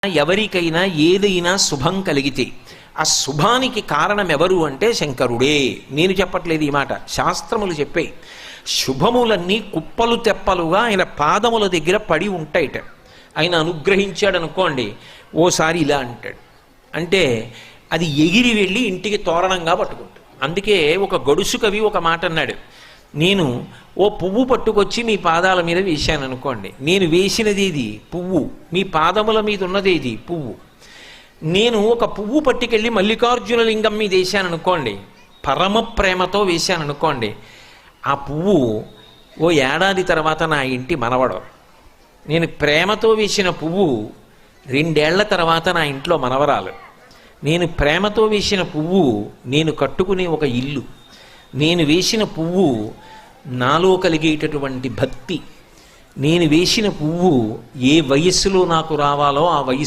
ఎవరికైనా ఏదైనా శుభం కలిగితే ఆ శుభానికి కారణం ఎవరు అంటే శంకరుడే. నేను చెప్పట్లేదు ఈ మాట, శాస్త్రములు చెప్పాయి. శుభములన్నీ కుప్పలు తెప్పలుగా ఆయన పాదముల దగ్గర పడి ఉంటాయిట. ఆయన అనుగ్రహించాడు అనుకోండి, ఓసారి ఇలా అంటాడు అంటే అది ఎగిరి వెళ్ళి ఇంటికి తోరణంగా పట్టుకుంటాడు. అందుకే ఒక గడుసు కవి ఒక మాట అన్నాడు, నేను ఓ పువ్వు పట్టుకొచ్చి మీ పాదాల మీద వేశాను అనుకోండి, నేను వేసినది ఇది పువ్వు, మీ పాదముల మీద ఉన్నది ఇది పువ్వు. నేను ఒక పువ్వు పట్టుకెళ్ళి మల్లికార్జున లింగం మీద వేశాను అనుకోండి, పరమ ప్రేమతో వేశాను అనుకోండి, ఆ పువ్వు ఓ ఏడాది తర్వాత నా ఇంటి మనవడు. నేను ప్రేమతో వేసిన పువ్వు 2 ఏళ్ల తర్వాత నా ఇంట్లో మనవరాలు. నేను ప్రేమతో వేసిన పువ్వు నేను కట్టుకునే ఒక ఇల్లు. నేను వేసిన పువ్వు నాలో కలిగేటటువంటి భక్తి. నేను వేసిన పువ్వు ఏ వయస్సులో నాకు రావాలో ఆ వయసు